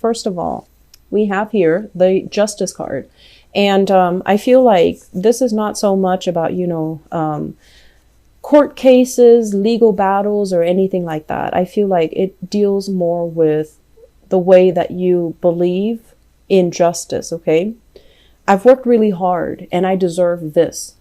first of all, we have here the Justice card. And I feel like this is not so much about, court cases, legal battles, or anything like that. I feel like it deals more with the way that you believe in justice, okay? I've worked really hard and I deserve this.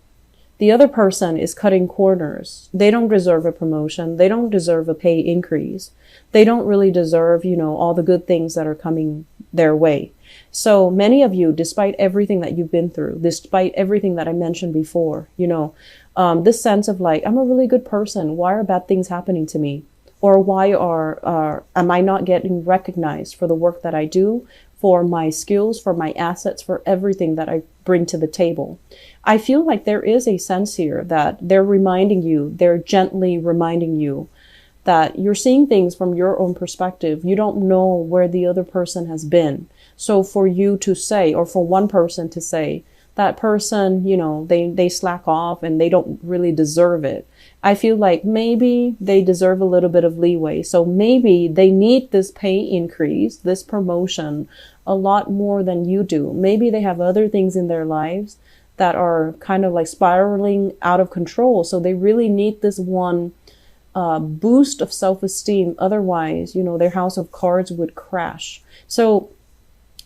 The other person is cutting corners. They don't deserve a promotion. They don't deserve a pay increase. They don't really deserve, all the good things that are coming their way. So many of you, despite everything that you've been through, despite everything that I mentioned before, this sense of like, I'm a really good person. Why are bad things happening to me? Or why am I not getting recognized for the work that I do, for my skills, for my assets, for everything that I bring to the table? I feel like there is a sense here that they're gently reminding you that you're seeing things from your own perspective. You don't know where the other person has been. So for you to say, or for one person to say, that person, they slack off and they don't really deserve it. I feel like maybe they deserve a little bit of leeway. So maybe they need this pay increase, this promotion, a lot more than you do. Maybe they have other things in their lives that are kind of like spiraling out of control. So they really need this one boost of self-esteem. Otherwise, their house of cards would crash. So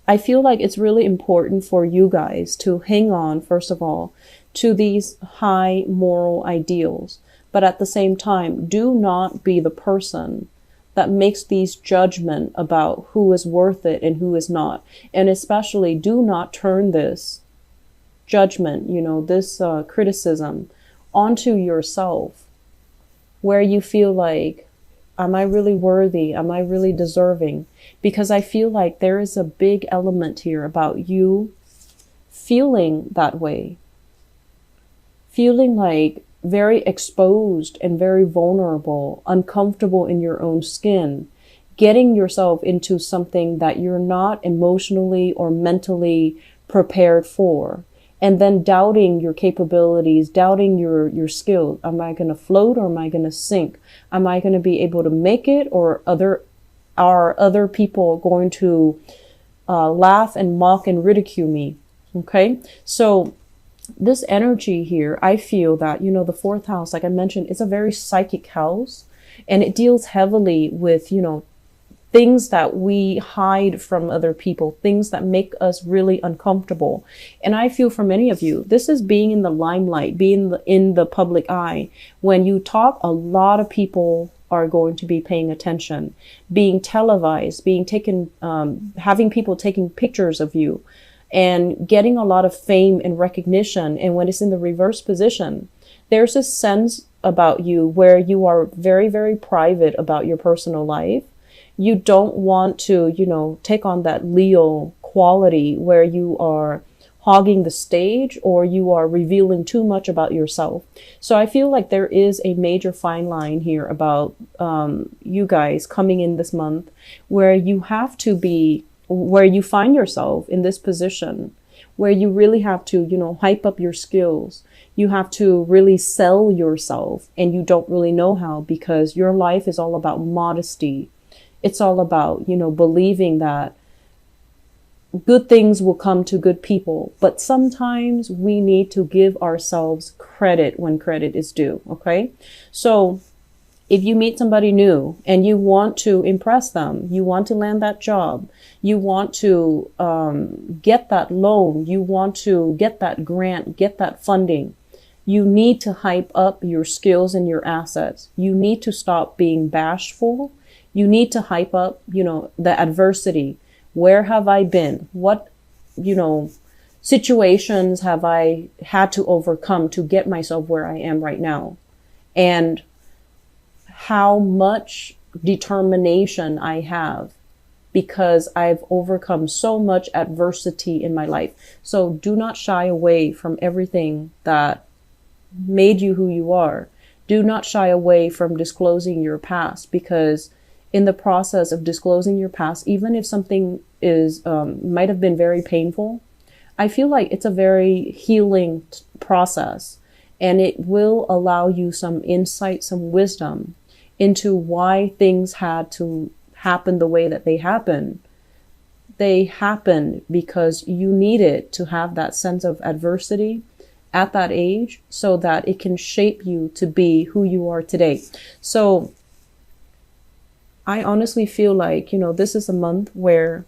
I feel like it's really important for you guys to hang on, first of all, to these high moral ideals. But at the same time, do not be the person that makes these judgment about who is worth it and who is not. And especially do not turn this judgment, this criticism onto yourself, where you feel like, am I really worthy? Am I really deserving? Because I feel like there is a big element here about you feeling that way, feeling like very exposed and very vulnerable, uncomfortable in your own skin, getting yourself into something that you're not emotionally or mentally prepared for, and then doubting your capabilities, doubting your skills. Am I going to float or am I going to sink? Am I going to be able to make it, or are other people going to laugh and mock and ridicule me? Okay, so this energy here, I feel that, the fourth house, like I mentioned, is a very psychic house, and it deals heavily with, things that we hide from other people, things that make us really uncomfortable. And I feel for many of you, this is being in the limelight, being in the public eye. When you talk, a lot of people are going to be paying attention, being televised, being taken, having people taking pictures of you, and getting a lot of fame and recognition. And when it's in the reverse position, there's a sense about you where you are very, very private about your personal life. You don't want to, take on that Leo quality where you are hogging the stage or you are revealing too much about yourself. So I feel like there is a major fine line here about you guys coming in this month where you have to be, where you find yourself in this position where you really have to, hype up your skills. You have to really sell yourself, and you don't really know how, because your life is all about modesty. It's all about, believing that good things will come to good people. But sometimes we need to give ourselves credit when credit is due. Okay. So if you meet somebody new and you want to impress them, you want to land that job, you want to get that loan, you want to get that grant, get that funding, you need to hype up your skills and your assets. You need to stop being bashful. You need to hype up, the adversity. Where have I been? What, situations have I had to overcome to get myself where I am right now? And how much determination I have because I've overcome so much adversity in my life. So do not shy away from everything that made you who you are. Do not shy away from disclosing your past, because in the process of disclosing your past, even if something is might have been very painful, I feel like it's a very healing process, and it will allow you some insight, some wisdom into why things had to happen the way that they happened, They happen because you needed to have that sense of adversity at that age so that it can shape you to be who you are today. So I honestly feel like, this is a month where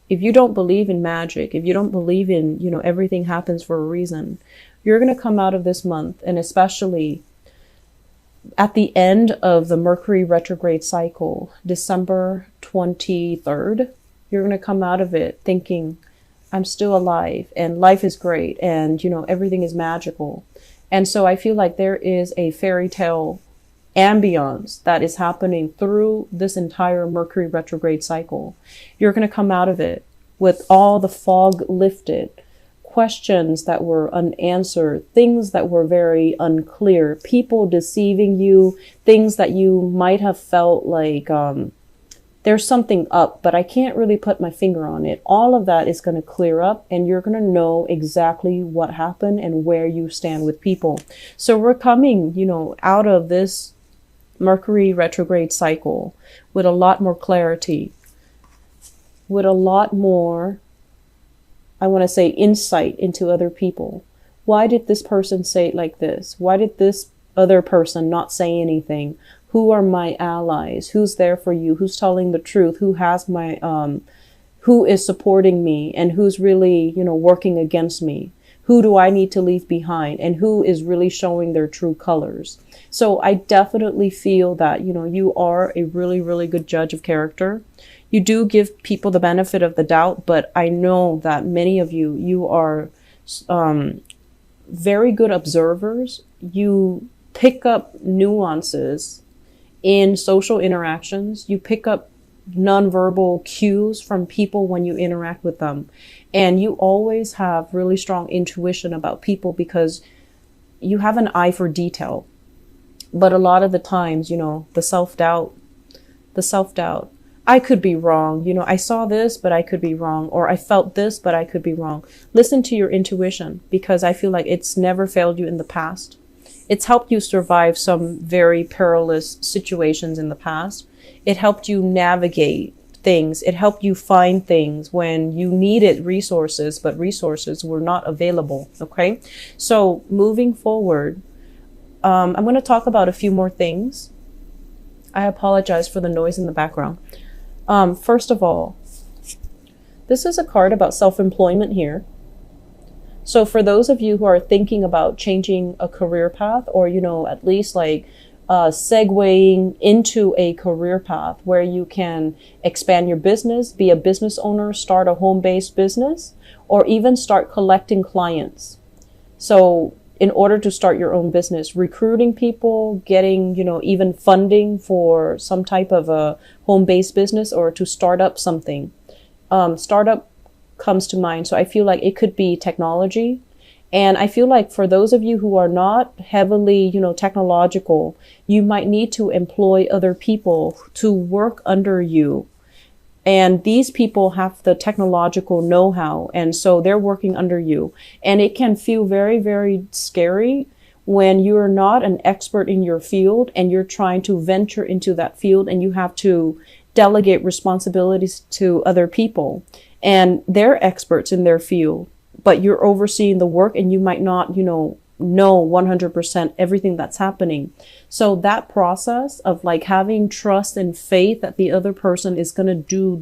if you don't believe in magic, if you don't believe in, everything happens for a reason, you're going to come out of this month, and especially at the end of the Mercury retrograde cycle, December 23rd, you're going to come out of it thinking, I'm still alive and life is great and, everything is magical. And so I feel like there is a fairy tale ambience that is happening through this entire Mercury retrograde cycle. You're going to come out of it with all the fog lifted, questions that were unanswered, things that were very unclear, people deceiving you, things that you might have felt like there's something up, but I can't really put my finger on it. All of that is going to clear up, and you're going to know exactly what happened and where you stand with people. So we're coming, out of this Mercury retrograde cycle with a lot more clarity, with a lot more, I want to say, insight into other people. Why did this person say it like this? Why did this other person not say anything? Who are my allies? Who's there for you? Who's telling the truth? Who has who is supporting me and who's really, working against me? Who do I need to leave behind? And who is really showing their true colors? So I definitely feel that, you are a really, really good judge of character. You do give people the benefit of the doubt, but I know that many of you are very good observers. You pick up nuances in social interactions. You pick up nonverbal cues from people when you interact with them. And you always have really strong intuition about people because you have an eye for detail. But a lot of the times, the self-doubt, I could be wrong. I saw this, but I could be wrong. Or I felt this, but I could be wrong. Listen to your intuition, because I feel like it's never failed you in the past. It's helped you survive some very perilous situations in the past. It helped you navigate things. It helped you find things when you needed resources, but resources were not available. Okay. So moving forward, I'm going to talk about a few more things. I apologize for the noise in the background. First of all, this is a card about self-employment here. So for those of you who are thinking about changing a career path, or, at least segueing into a career path where you can expand your business, be a business owner, start a home-based business, or even start collecting clients. So in order to start your own business, recruiting people, getting, even funding for some type of a home-based business, or to start up something. Startup comes to mind. So I feel like it could be technology. And I feel like for those of you who are not heavily, technological, you might need to employ other people to work under you. And these people have the technological know-how. And so they're working under you. And it can feel very, very scary when you're not an expert in your field and you're trying to venture into that field and you have to delegate responsibilities to other people. And they're experts in their field, but you're overseeing the work and you might not, know 100% everything that's happening. So that process of having trust and faith that the other person is going to do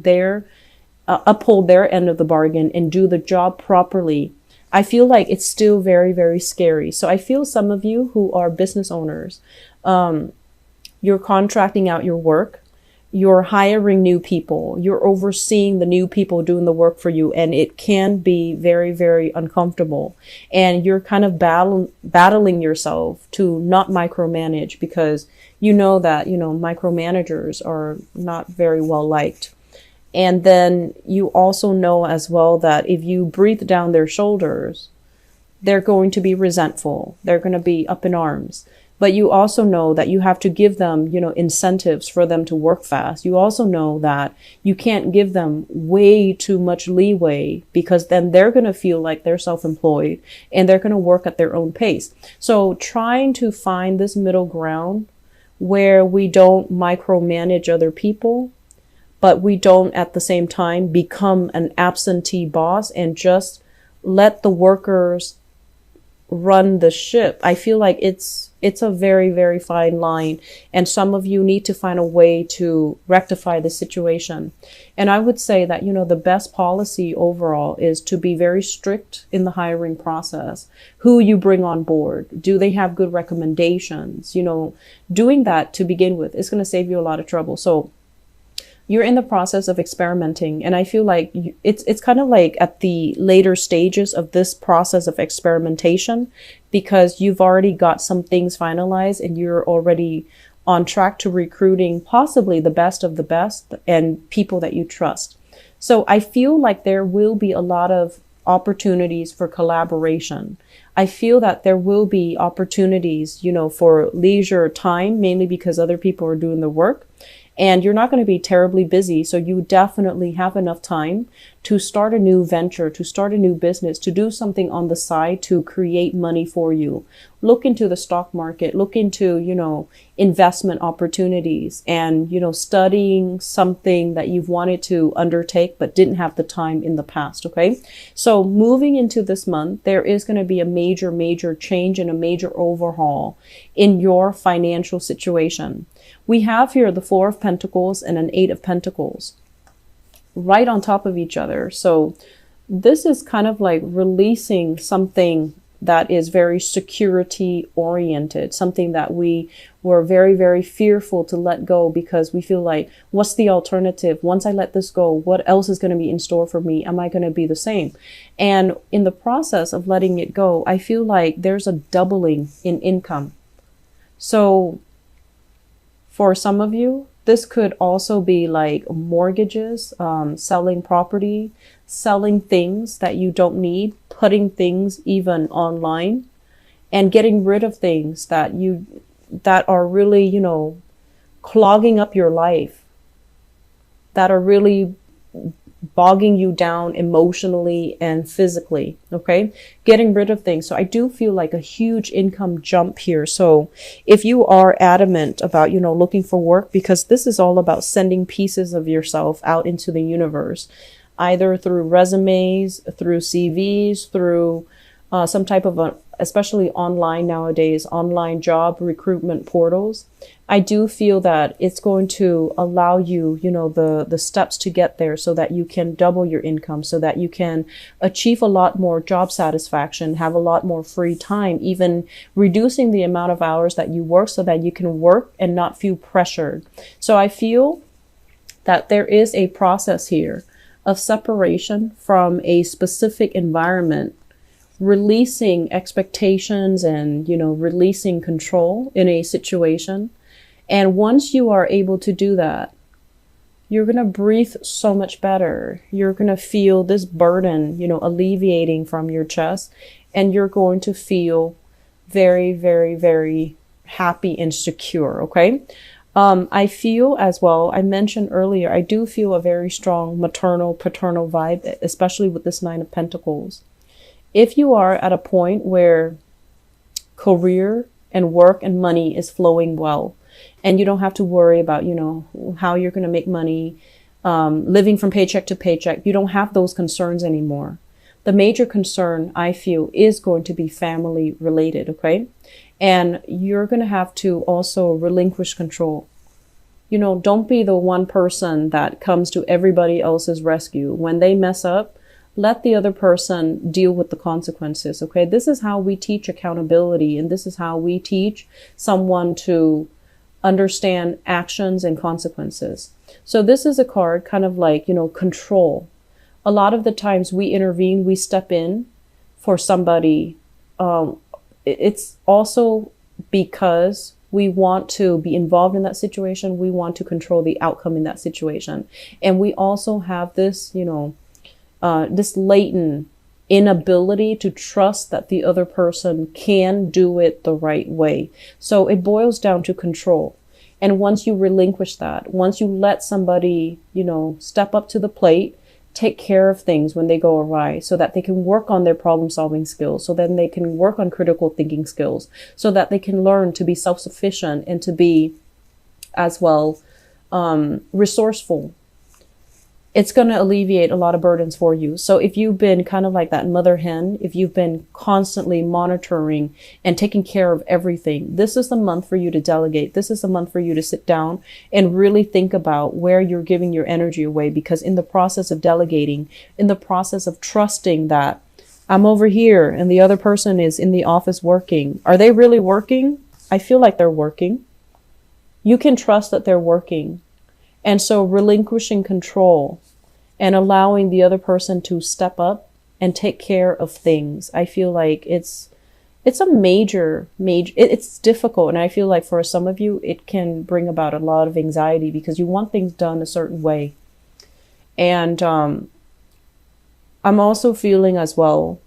uphold their end of the bargain and do the job properly, I feel like it's still very, very scary. So I feel some of you who are business owners, you're contracting out your work. You're hiring new people. You're overseeing the new people doing the work for you. And it can be very, very uncomfortable. And you're kind of battling yourself to not micromanage, because you know that, micromanagers are not very well liked. And then you also know as well that if you breathe down their shoulders, they're going to be resentful. They're going to be up in arms. But you also know that you have to give them, incentives for them to work fast. You also know that you can't give them way too much leeway, because then they're going to feel like they're self-employed and they're going to work at their own pace. So trying to find this middle ground where we don't micromanage other people, but we don't at the same time become an absentee boss and just let the workers run the ship. I feel like it's a very, very fine line, and some of you need to find a way to rectify the situation. And I would say that, the best policy overall is to be very strict in the hiring process. Who you bring on board, do they have good recommendations? Doing that to begin with is going to save you a lot of trouble. So you're in the process of experimenting, and I feel like it's kind of like at the later stages of this process of experimentation, because you've already got some things finalized and you're already on track to recruiting possibly the best of the best and people that you trust. So I feel like there will be a lot of opportunities for collaboration. I feel that there will be opportunities, for leisure time, mainly because other people are doing the work. And you're not going to be terribly busy. So you definitely have enough time to start a new venture, to start a new business, to do something on the side to create money for you. Look into the stock market, look into, investment opportunities, and, studying something that you've wanted to undertake but didn't have the time in the past. Okay. So moving into this month, there is going to be a major, major change and a major overhaul in your financial situation. We have here the Four of Pentacles and an Eight of Pentacles right on top of each other. So this is kind of like releasing something that is very security oriented, something that we were very, very fearful to let go because we feel like, what's the alternative? Once I let this go, what else is going to be in store for me? Am I going to be the same? And in the process of letting it go, I feel like there's a doubling in income. So for some of you, this could also be like mortgages, selling property, selling things that you don't need, putting things even online, and getting rid of things that are really, clogging up your life, that are really bogging you down emotionally and physically. Okay. Getting rid of things. So I do feel like a huge income jump here. So if you are adamant about, looking for work, because this is all about sending pieces of yourself out into the universe, either through resumes, through CVs, through some type of especially online nowadays, online job recruitment portals. I do feel that it's going to allow you, the steps to get there so that you can double your income, so that you can achieve a lot more job satisfaction, have a lot more free time, even reducing the amount of hours that you work so that you can work and not feel pressured. So I feel that there is a process here of separation from a specific environment, releasing expectations and, releasing control in a situation. And once you are able to do that, you're going to breathe so much better. You're going to feel this burden, alleviating from your chest, and you're going to feel very, very, very happy and secure. Okay. I feel as well, I mentioned earlier, I do feel a very strong maternal, paternal vibe, especially with this Nine of Pentacles. If you are at a point where career and work and money is flowing well, and you don't have to worry about, how you're going to make money, living from paycheck to paycheck, you don't have those concerns anymore. The major concern, I feel, is going to be family related, okay? And you're going to have to also relinquish control. Don't be the one person that comes to everybody else's rescue. When they mess up, let the other person deal with the consequences, okay? This is how we teach accountability, and this is how we teach someone to understand actions and consequences. So this is a card kind of like, control. A lot of the times we intervene, we step in for somebody. It's also because we want to be involved in that situation. We want to control the outcome in that situation. And we also have this, this latent inability to trust that the other person can do it the right way. So it boils down to control. And once you relinquish that, once you let somebody, step up to the plate, take care of things when they go awry so that they can work on their problem solving skills, so then they can work on critical thinking skills, so that they can learn to be self-sufficient and to be as well resourceful. it's going to alleviate a lot of burdens for you. So if you've been kind of like that mother hen, if you've been constantly monitoring and taking care of everything, this is the month for you to delegate. This is the month for you to sit down and really think about where you're giving your energy away. Because in the process of delegating, in the process of trusting that I'm over here and the other person is in the office working, are they really working? I feel like they're working. You can trust that they're working. And so relinquishing control and allowing the other person to step up and take care of things. I feel like it's a major, it's difficult. And I feel like for some of you, it can bring about a lot of anxiety because you want things done a certain way. And I'm also feeling as well,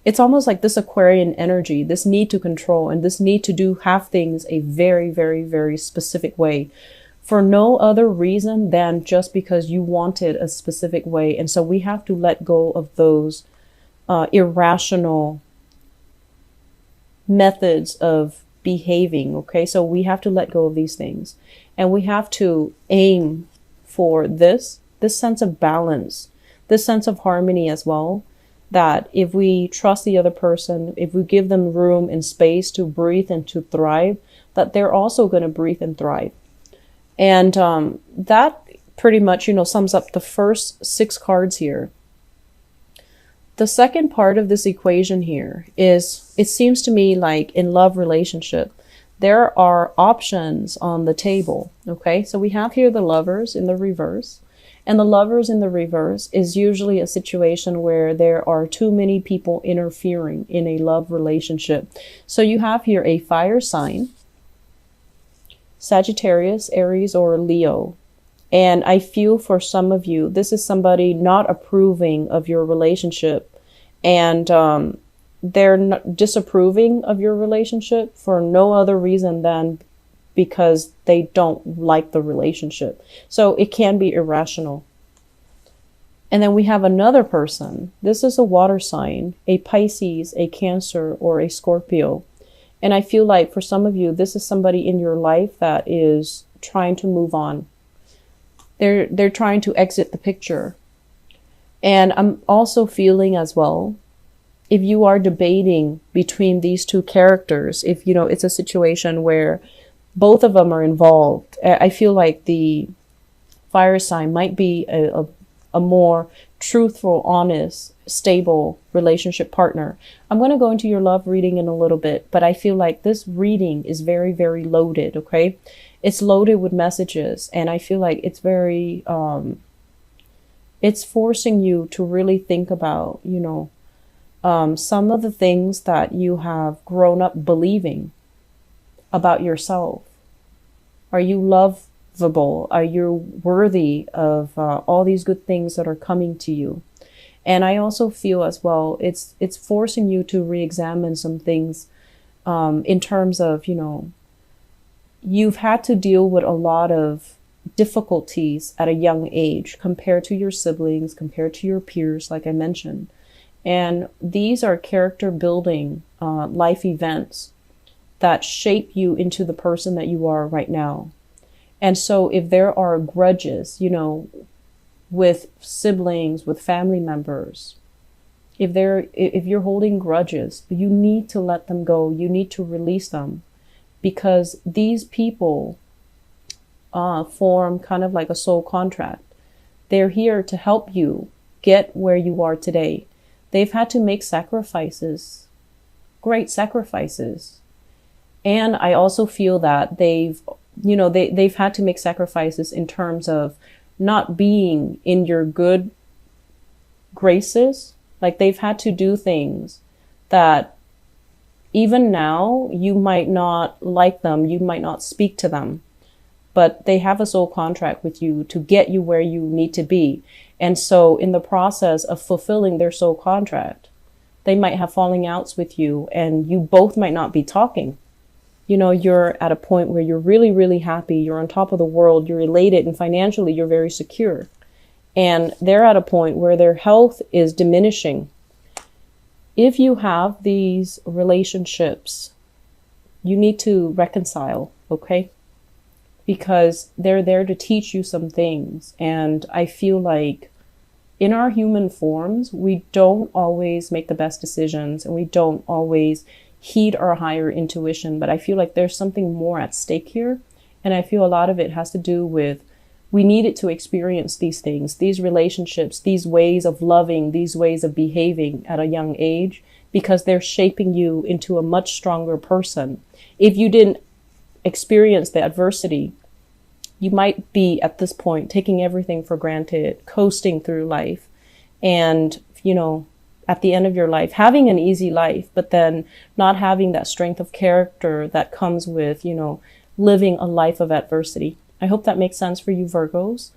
it's almost like this Aquarian energy, this need to control and this need to have things a very, very, very specific way. For no other reason than just because you want it a specific way. And so we have to let go of those irrational methods of behaving. Okay, so we have to let go of these things. And we have to aim for this sense of balance, this sense of harmony as well. That if we trust the other person, if we give them room and space to breathe and to thrive, that they're also going to breathe and thrive. And that pretty much, sums up the first 6 cards here. The second part of this equation here is, it seems to me like in love relationship, there are options on the table. Okay, so we have here the Lovers in the reverse. And the Lovers in the reverse is usually a situation where there are too many people interfering in a love relationship. So you have here a fire sign, Sagittarius, Aries, or Leo. And I feel for some of you, this is somebody not approving of your relationship. And they're not disapproving of your relationship for no other reason than because they don't like the relationship. So it can be irrational. And then we have another person. This is a water sign, a Pisces, a Cancer, or a Scorpio. And I feel like for some of you, this is somebody in your life that is trying to move on. They're trying to exit the picture. And I'm also feeling as well, if you are debating between these two characters, if it's a situation where both of them are involved, I feel like the fire sign might be a more truthful, honest, stable relationship partner. I'm going to go into your love reading in a little bit, but I feel like this reading is very, very loaded. Okay. It's loaded with messages. And I feel like it's very, it's forcing you to really think about, some of the things that you have grown up believing about yourself. Are you lovable? Are you worthy of all these good things that are coming to you? And I also feel as well, it's forcing you to re-examine some things in terms of, you've had to deal with a lot of difficulties at a young age compared to your siblings, compared to your peers, like I mentioned. And these are character building life events that shape you into the person that you are right now. And so if there are grudges, with siblings, with family members, if you're holding grudges, you need to let them go. You need to release them, because these people form kind of like a soul contract. They're here to help you get where you are today. They've had to make sacrifices, great sacrifices. And I also feel that they've had to make sacrifices in terms of not being in your good graces. Like they've had to do things that even now you might not like them, you might not speak to them, but they have a soul contract with you to get you where you need to be. And so in the process of fulfilling their soul contract, they might have falling outs with you, and you both might not be talking. You're at a point where you're really, really happy. You're on top of the world. You're elated, and financially you're very secure. And they're at a point where their health is diminishing. If you have these relationships, you need to reconcile, okay? because they're there to teach you some things. And I feel like in our human forms, we don't always make the best decisions, and we don't always heed our higher intuition. But I feel like there's something more at stake here. And I feel a lot of it has to do with, we needed to experience these things, these relationships, these ways of loving, these ways of behaving at a young age, because they're shaping you into a much stronger person. If you didn't experience the adversity, you might be at this point taking everything for granted, coasting through life, and, you know, at the end of your life, having an easy life, but then not having that strength of character that comes with, you know, living a life of adversity. I hope that makes sense for you, Virgos.